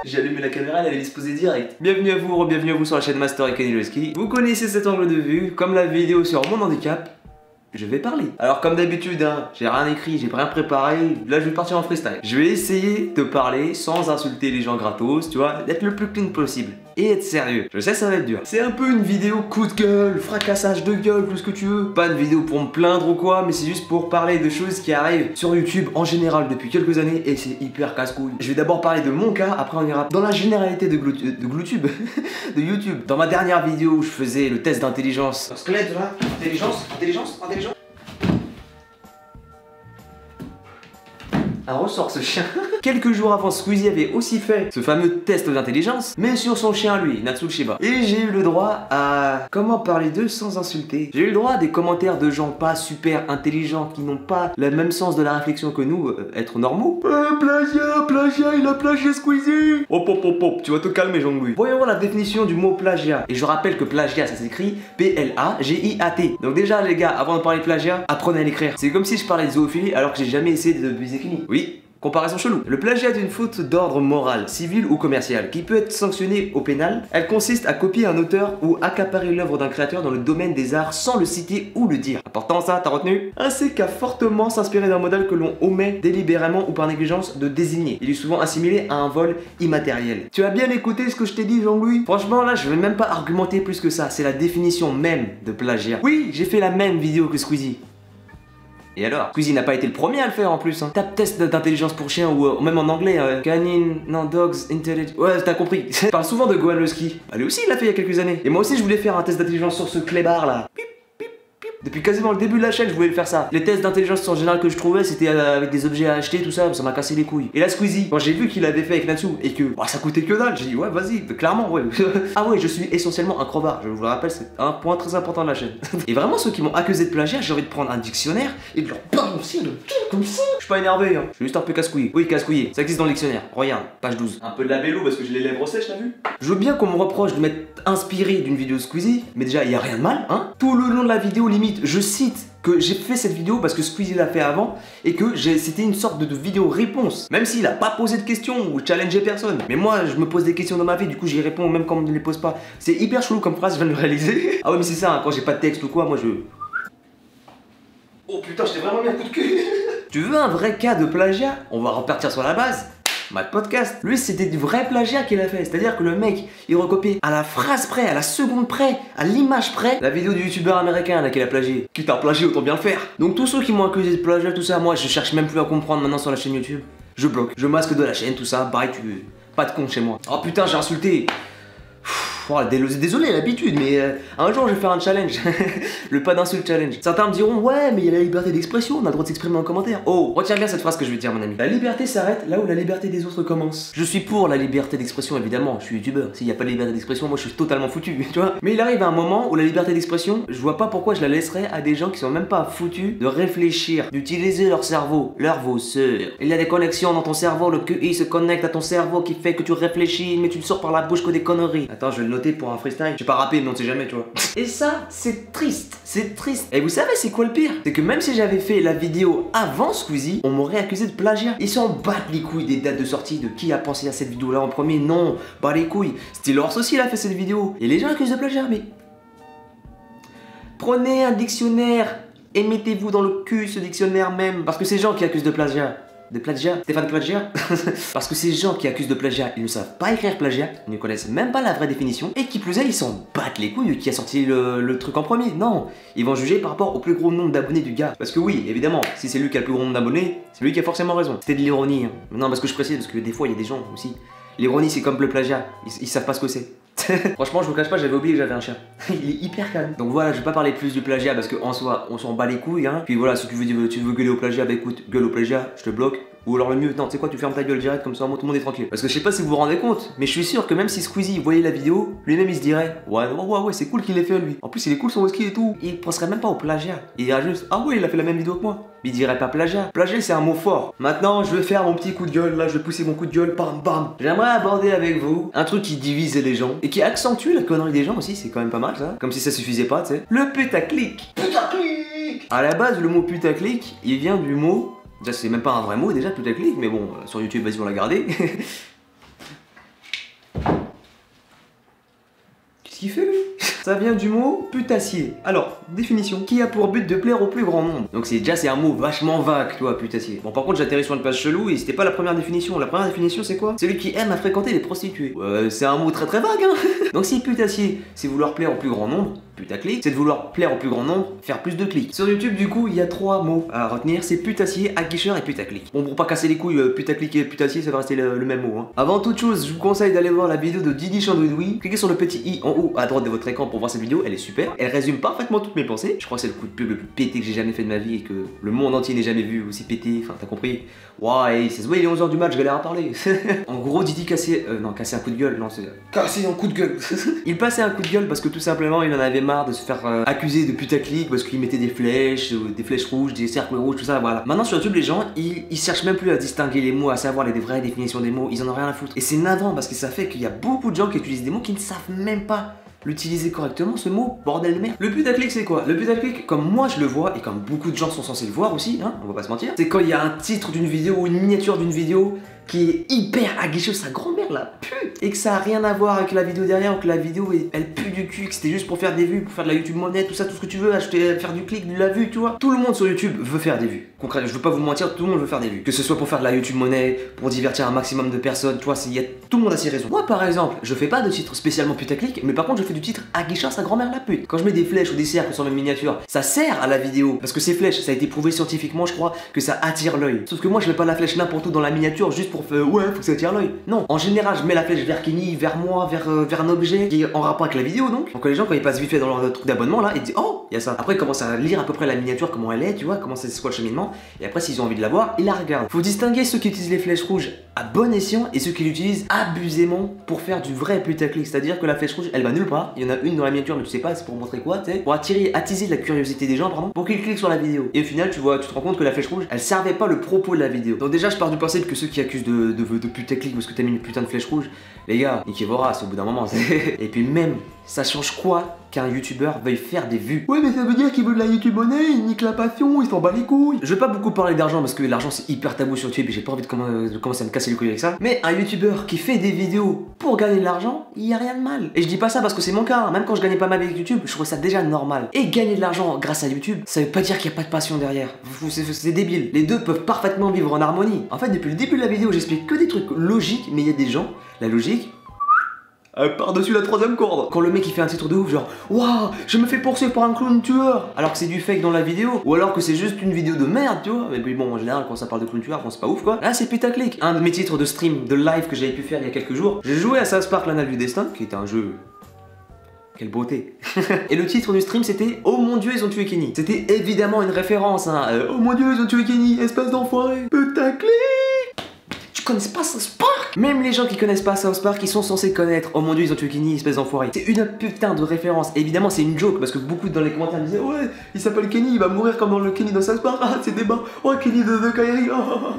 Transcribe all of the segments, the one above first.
J'ai allumé la caméra, elle avait disposé direct. Bienvenue à vous sur la chaîne Master et Kenny. Vous connaissez cet angle de vue, comme la vidéo sur mon handicap. Je vais parler. Alors comme d'habitude, hein, j'ai rien écrit, j'ai rien préparé, là je vais partir en freestyle. Je vais essayer de parler sans insulter les gens gratos, tu vois, d'être le plus clean possible. Et être sérieux. Je sais ça va être dur. C'est un peu une vidéo coup de gueule, fracassage de gueule, tout ce que tu veux. Pas une vidéo pour me plaindre ou quoi, mais c'est juste pour parler de choses qui arrivent sur YouTube en général depuis quelques années et c'est hyper casse-couille. Je vais d'abord parler de mon cas, après on ira dans la généralité de YouTube. De YouTube. Dans ma dernière vidéo où je faisais le test d'intelligence. Squelette là, intelligence. Ah, ressort ce chien. Quelques jours avant, Squeezie avait aussi fait ce fameux test d'intelligence, mais sur son chien lui, Natsu Shiba. Et j'ai eu le droit à... comment parler d'eux sans insulter? J'ai eu le droit à des commentaires de gens pas super intelligents, qui n'ont pas le même sens de la réflexion que nous, être normaux. Plagiat, il a plagié Squeezie. Hop, tu vas te calmer Jean-Louis. Voyons la définition du mot plagiat. Et je rappelle que plagiat, ça s'écrit P-L-A-G-I-A-T. Donc déjà les gars, avant de parler de plagiat, apprenez à l'écrire. C'est comme si je parlais de zoophilie alors que j'ai jamais essayé de viser Kenny. Oui, comparaison chelou. Le plagiat est une faute d'ordre moral, civil ou commercial qui peut être sanctionnée au pénal. Elle consiste à copier un auteur ou accaparer l'œuvre d'un créateur dans le domaine des arts sans le citer ou le dire. Important ça, t'as retenu? Ainsi qu'à fortement s'inspirer d'un modèle que l'on omet délibérément ou par négligence de désigner. Il est souvent assimilé à un vol immatériel. Tu as bien écouté ce que je t'ai dit Jean-Louis? Franchement là, je vais même pas argumenter plus que ça. C'est la définition même de plagiat. Oui, j'ai fait la même vidéo que Squeezie. Et alors? Squeezie n'a pas été le premier à le faire en plus. Hein. Tape test d'intelligence pour chien ou même en anglais. Canine, non, dogs, intelligence. Ouais, t'as compris. Je parle souvent de Gohan le ski. Lui aussi, il l'a fait il y a quelques années. Et moi aussi, je voulais faire un test d'intelligence sur ce clébard là. Depuis quasiment le début de la chaîne, je voulais faire ça. Les tests d'intelligence en général que je trouvais, c'était avec des objets à acheter, tout ça, ça m'a cassé les couilles. Et là, Squeezie, quand j'ai vu qu'il avait fait avec Natsu et que ça coûtait que dalle, j'ai dit ouais, vas-y, clairement, ouais. Ah ouais, je suis essentiellement un crevard, je vous le rappelle, c'est un point très important de la chaîne. Et vraiment, ceux qui m'ont accusé de plagiat, j'ai envie de prendre un dictionnaire et de leur balancer le truc comme ça. Je suis pas énervé, hein. Je suis juste un peu casse-couillé. Oui, casse-couillé, ça existe dans le dictionnaire. Regarde, page 12. Un peu de labello parce que j'ai les lèvres sèches, t'as vu? Je veux bien qu'on me reproche de m'être inspiré d'une vidéo de Squeezie, mais déjà, il y a rien de mal, hein. Tout le long de la vidéo, limite, je cite que j'ai fait cette vidéo parce que Squeezie l'a fait avant et que c'était une sorte de vidéo réponse. Même s'il a pas posé de questions ou challengé personne. Mais moi, je me pose des questions dans ma vie, du coup j'y réponds même quand on ne les pose pas. C'est hyper chelou comme phrase, je viens de le réaliser. Ah ouais, mais c'est ça, hein, quand j'ai pas de texte ou quoi, moi je... Oh putain, j'étais vraiment mis un coup de cul. Tu veux un vrai cas de plagiat? On va repartir sur la base. Mad Podcast. Lui, c'était du vrai plagiat qu'il a fait. C'est-à-dire que le mec, il recopiait à la phrase près, à la seconde près, à l'image près, la vidéo du youtubeur américain là qu'il a plagié. Quitte à plagier, autant bien le faire. Donc tous ceux qui m'ont accusé de plagiat, tout ça, moi, je cherche même plus à comprendre maintenant sur la chaîne YouTube. Je bloque. Je masque de la chaîne, tout ça. Bye, pas de con chez moi. Oh putain, j'ai insulté. Oh, désolé, l'habitude, mais un jour je vais faire un challenge. Le pas d'insulte challenge. Certains me diront, ouais, mais il y a la liberté d'expression, on a le droit de s'exprimer en commentaire. Oh, retiens bien cette phrase que je vais te dire, mon ami. La liberté s'arrête là où la liberté des autres commence. Je suis pour la liberté d'expression, évidemment, je suis youtubeur. S'il n'y a pas de liberté d'expression, moi je suis totalement foutu, tu vois. Mais il arrive un moment où la liberté d'expression, je vois pas pourquoi je la laisserais à des gens qui sont même pas foutus de réfléchir, d'utiliser leur cerveau, leur vosseur. Il y a des connexions dans ton cerveau, le QI se connecte à ton cerveau qui fait que tu réfléchis, mais tu ne sors par la bouche que des conneries. Attends, je vais le noter pour un freestyle. Je vais pas rapper, mais on sait jamais, tu vois. Et ça, c'est triste. C'est triste. Et vous savez, c'est quoi le pire? C'est que même si j'avais fait la vidéo avant Squeezie, on m'aurait accusé de plagiat. Ils s'en battent les couilles des dates de sortie, de qui a pensé à cette vidéo-là en premier. Non, pas les couilles. Style Horse aussi, il a fait cette vidéo. Et les gens accusent de plagiat, mais... Prenez un dictionnaire et mettez-vous dans le cul ce dictionnaire même. Parce que ces gens qui accusent de plagiat... De plagiat? Stéphane Plagiat? Parce que ces gens qui accusent de plagiat, ils ne savent pas écrire plagiat, ils ne connaissent même pas la vraie définition, et qui plus est, ils s'en battent les couilles de qui a sorti le truc en premier. Non, ils vont juger par rapport au plus gros nombre d'abonnés du gars. Parce que oui, évidemment, si c'est lui qui a le plus gros nombre d'abonnés, c'est lui qui a forcément raison. C'était de l'ironie. Hein. Non, parce que je précise, parce que des fois, il y a des gens aussi. L'ironie, c'est comme le plagiat, ils savent pas ce que c'est. Franchement, je vous cache pas, j'avais oublié que j'avais un chien. Il est hyper calme. Donc voilà, je vais pas parler plus du plagiat parce qu'en soi, on s'en bat les couilles. Hein. Puis voilà, si tu veux gueuler au plagiat, bah écoute, gueule au plagiat, je te bloque. Ou alors le mieux, non, tu sais quoi, tu fermes ta gueule direct comme ça, tout le monde est tranquille. Parce que je sais pas si vous vous rendez compte, mais je suis sûr que même si Squeezie voyait la vidéo, lui-même il se dirait ouais, c'est cool qu'il ait fait lui. En plus, il est cool son whisky et tout. Il penserait même pas au plagiat. Il dirait juste ah ouais, il a fait la même vidéo que moi. Mais il dirait pas plagiat. Plagiat, c'est un mot fort. Maintenant, je vais faire mon petit coup de gueule. Là, je vais pousser mon coup de gueule. Bam, bam. J'aimerais aborder avec vous un truc qui divise les gens et qui accentue la connerie des gens aussi. C'est quand même pas mal ça. Comme si ça suffisait pas, tu sais. Le putaclic. Putaclic. À la base, le mot putaclic, il vient du mot. Déjà, c'est même pas un vrai mot déjà, putaclic, mais bon, sur YouTube, vas-y, on l'a gardé. Qu'est-ce qu'il fait lui? Ça vient du mot putassier. Alors, définition, qui a pour but de plaire au plus grand nombre. Donc c'est un mot vachement vague, tu vois, putassier. Bon, par contre, j'atterris sur une page chelou et c'était pas la première définition. La première définition, c'est quoi? Celui qui aime à fréquenter les prostituées. C'est un mot très très vague, hein. Donc si putassier, c'est vouloir plaire au plus grand nombre, putaclic, c'est de vouloir plaire au plus grand nombre, faire plus de clics. Sur YouTube, du coup, il y a 3 mots à retenir, c'est putassier, aguicheur et putaclic. Bon, pour pas casser les couilles, putaclic et putassier, ça va rester le même mot, hein. Avant toute chose, je vous conseille d'aller voir la vidéo de Didi Chandouidoui. Cliquez sur le petit i en haut à droite de votre écran pour voir cette vidéo, elle est super. Elle résume parfaitement toutes mes pensées. Je crois que c'est le coup de pub le plus pété que j'ai jamais fait de ma vie et que le monde entier n'ait jamais vu aussi pété. Enfin, t'as compris? Ouais, ça se voit, il est 11h du match, je galère à parler. En gros, Didi cassait un coup de gueule. Non, c'est casser un coup de gueule. Il passait un coup de gueule parce que tout simplement, il en avait marre de se faire accusé de putaclic parce qu'il mettait des flèches rouges, des cercles rouges, tout ça, voilà. Maintenant sur YouTube, les gens, ils cherchent même plus à distinguer les mots, à savoir les vraies définitions des mots, ils en ont rien à foutre. Et c'est navrant parce que ça fait qu'il y a beaucoup de gens qui utilisent des mots qui ne savent même pas l'utiliser correctement, ce mot, bordel de merde. Le putaclic, c'est quoi? Le putaclic, comme moi je le vois et comme beaucoup de gens sont censés le voir aussi, hein, on va pas se mentir, c'est quand il y a un titre d'une vidéo ou une miniature d'une vidéo qui est hyper aguicheuse, sa grand-mère la pue, et que ça a rien à voir avec la vidéo derrière, ou que la vidéo elle pue du cul, que c'était juste pour faire des vues, pour faire de la YouTube monnaie, tout ça, tout ce que tu veux, acheter, faire du clic, de la vue, tu vois. Tout le monde sur YouTube veut faire des vues. Concrètement, je veux pas vous mentir, tout le monde veut faire des vues. Que ce soit pour faire de la YouTube monnaie, pour divertir un maximum de personnes, tu vois, tout le monde a ses raisons. Moi par exemple, je fais pas de titre spécialement putaclic, mais par contre je fais du titre aguicheur sa grand-mère la pute. Quand je mets des flèches ou des cercles sur mes miniatures, ça sert à la vidéo, parce que ces flèches, ça a été prouvé scientifiquement, je crois, que ça attire l'œil. Sauf que moi je mets pas la flèche n'importe où dans la miniature juste pour faire ouais, faut que ça attire l'œil. Non, en général, je mets la flèche vers Kenny, vers moi, vers un objet qui est en rapport avec la vidéo donc. Donc les gens quand ils passent vite fait dans leur truc d'abonnement là, ils disent oh, il y a ça. Après ils commencent à lire à peu près la miniature, comment elle est, tu vois, comment c'est quoi le cheminement. Et après s'ils ont envie de la voir, ils la regardent. Faut distinguer ceux qui utilisent les flèches rouges à bon escient et ceux qui l'utilisent abusément pour faire du vrai putaclic. C'est-à-dire que la flèche rouge, elle va nulle part. Il y en a une dans la miniature, mais tu sais pas, c'est pour montrer quoi, tu sais, pour attiser la curiosité des gens, pardon, pour qu'ils cliquent sur la vidéo. Et au final, tu te rends compte que la flèche rouge, elle servait pas le propos de la vidéo. Donc déjà, je pars du principe que ceux qui accusent de putaclic parce que t'as mis une putain de flèche rouge, les gars, niquez vos races au bout d'un moment. Et puis même, ça change quoi qu'un youtubeur veuille faire des vues? Ouais, mais ça veut dire qu'il veut de la YouTube monnaie, il nique la passion, il s'en bat les couilles. Je vais pas beaucoup parler d'argent parce que l'argent c'est hyper tabou sur YouTube et j'ai pas envie de commencer à me casser les couilles avec ça. Mais un youtubeur qui fait des vidéos pour gagner de l'argent, il y a rien de mal. Et je dis pas ça parce que c'est mon cas, hein. Même quand je gagnais pas mal avec YouTube, je trouvais ça déjà normal. Et gagner de l'argent grâce à YouTube, ça veut pas dire qu'il y a pas de passion derrière. C'est débile. Les deux peuvent parfaitement vivre en harmonie. En fait, depuis le début de la vidéo, j'explique que des trucs logiques, mais il y a des gens, la logique, par-dessus la 3ème corde. Quand le mec il fait un titre de ouf genre waouh, je me fais poursuivre par un clown tueur, alors que c'est du fake dans la vidéo, ou alors que c'est juste une vidéo de merde, tu vois. Mais puis bon, en général quand ça parle de clown tueur, bon, c'est pas ouf quoi. Là c'est putaclic. Un de mes titres de stream, de live que j'avais pu faire il y a quelques jours, j'ai joué à South Park l'Anal du Destin, qui était un jeu. Quelle beauté. Et le titre du stream c'était oh mon dieu ils ont tué Kenny. C'était évidemment une référence hein. Oh mon dieu ils ont tué Kenny, espèce d'enfoiré. Putaclic. Tu connais pas South Park? Même les gens qui connaissent pas South Park, ils sont censés connaître. Oh mon dieu, ils ont tué Kenny, espèce d'enfoiré. C'est une putain de référence. Évidemment, c'est une joke parce que beaucoup dans les commentaires me disaient ouais, il s'appelle Kenny, il va mourir comme dans le Kenny dans South Park. Ah, c'est débat. Oh, Kenny de Kairi. Oh.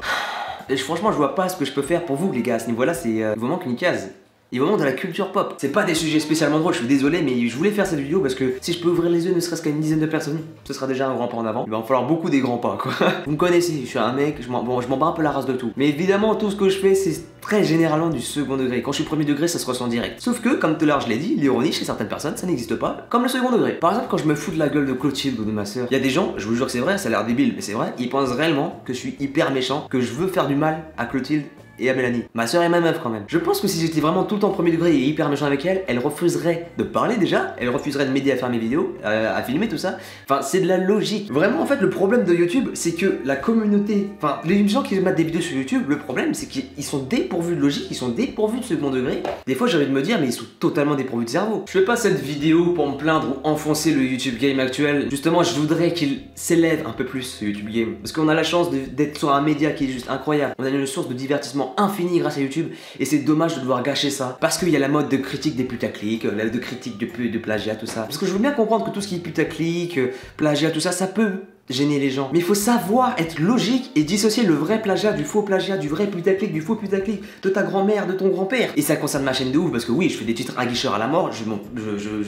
Et franchement, je vois pas ce que je peux faire pour vous, les gars. À ce niveau-là, il vous manque une case. Il vraiment de la culture pop. C'est pas des sujets spécialement drôles, je suis désolé, mais je voulais faire cette vidéo parce que si je peux ouvrir les yeux ne serait-ce qu'à une dizaine de personnes, ce sera déjà un grand pas en avant. Il va en falloir beaucoup des grands pas, quoi. Vous me connaissez, je suis un mec, je m'en bats un peu la race de tout. Mais évidemment, tout ce que je fais, c'est très généralement du second degré. Quand je suis premier degré, ça se ressent direct. Sauf que, comme tout à l'heure je l'ai dit, l'ironie chez certaines personnes, ça n'existe pas, comme le second degré. Par exemple, quand je me fous de la gueule de Clotilde ou de ma soeur, il y a des gens, je vous jure que c'est vrai, ça a l'air débile, mais c'est vrai, ils pensent réellement que je suis hyper méchant, que je veux faire du mal à Clotilde et à Mélanie. Ma soeur est ma meuf quand même. Je pense que si j'étais vraiment tout le temps premier degré et hyper méchant avec elle, elle refuserait de parler déjà, elle refuserait de m'aider à faire mes vidéos, à filmer tout ça. Enfin, c'est de la logique. Vraiment, en fait, le problème de YouTube, c'est que la communauté, enfin, les gens qui mettent des vidéos sur YouTube, le problème, c'est qu'ils sont dépourvus de logique, ils sont dépourvus de second degré. Des fois, j'ai envie de me dire, mais ils sont totalement dépourvus de cerveau. Je fais pas cette vidéo pour me plaindre ou enfoncer le YouTube game actuel. Justement, je voudrais qu'il s'élève un peu plus, ce YouTube game. Parce qu'on a la chance d'être sur un média qui est juste incroyable. On a une source de divertissement infini grâce à YouTube et c'est dommage de devoir gâcher ça parce qu'il y a la mode de critique des putaclic, de critique de plagiat, tout ça. Parce que je veux bien comprendre que tout ce qui est putaclic, plagiat, tout ça, ça peut gêner les gens. Mais il faut savoir être logique et dissocier le vrai plagiat du faux plagiat, du vrai putaclic, du faux putaclic, de ta grand-mère, de ton grand-père. Et ça concerne ma chaîne de ouf parce que oui, je fais des titres aguicheurs à la mort, je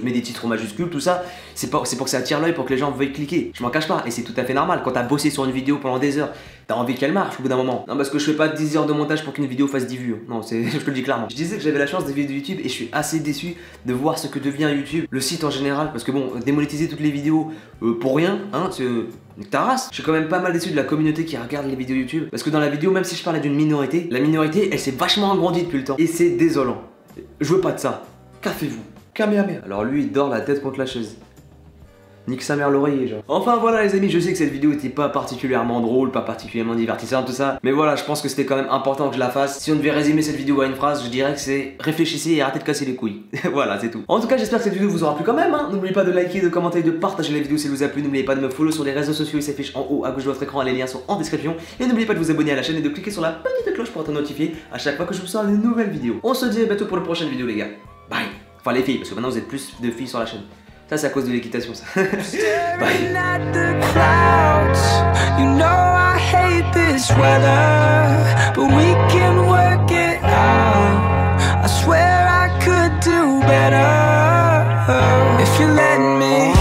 mets des titres en majuscules, tout ça. C'est pour que ça attire l'œil, pour que les gens veuillent cliquer. Je m'en cache pas et c'est tout à fait normal. Quand t'as bossé sur une vidéo pendant des heures, t'as envie qu'elle marche au bout d'un moment. Non, parce que je fais pas 10 heures de montage pour qu'une vidéo fasse 10 vues. Non, je te le dis clairement. Je disais que j'avais la chance des vidéos YouTube et je suis assez déçu de voir ce que devient YouTube, le site en général, parce que bon, démonétiser toutes les vidéos pour rien, hein, c'est ta race. Je suis quand même pas mal déçu de la communauté qui regarde les vidéos YouTube, parce que dans la vidéo, même si je parlais d'une minorité, la minorité, elle s'est vachement agrandie depuis le temps. Et c'est désolant. Je veux pas de ça. Qu'avez-vous? Kamehameha. Alors lui, il dort la tête contre la chaise. Nique sa mère l'oreiller, genre. Enfin voilà les amis, je sais que cette vidéo était pas particulièrement drôle, pas particulièrement divertissante, tout ça. Mais voilà, je pense que c'était quand même important que je la fasse. Si on devait résumer cette vidéo à une phrase, je dirais que c'est réfléchissez et arrêtez de casser les couilles. Voilà, c'est tout. En tout cas, j'espère que cette vidéo vous aura plu quand même, hein. N'oubliez pas de liker, de commenter, de partager la vidéo si elle vous a plu. N'oubliez pas de me follow sur les réseaux sociaux, ils s'affichent en haut à gauche de votre écran, les liens sont en description. Et n'oubliez pas de vous abonner à la chaîne et de cliquer sur la petite cloche pour être notifié à chaque fois que je vous sors une nouvelle vidéo. On se dit à bientôt pour la prochaine vidéo les gars. Bye. Enfin les filles, parce que maintenant vous êtes plus de filles sur la chaîne. Ça c'est à cause de l'équitation ça. Bye. You know I hate this weather, but we can work it out. I swear I could do better if you let me.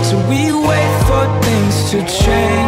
So we wait for things to change.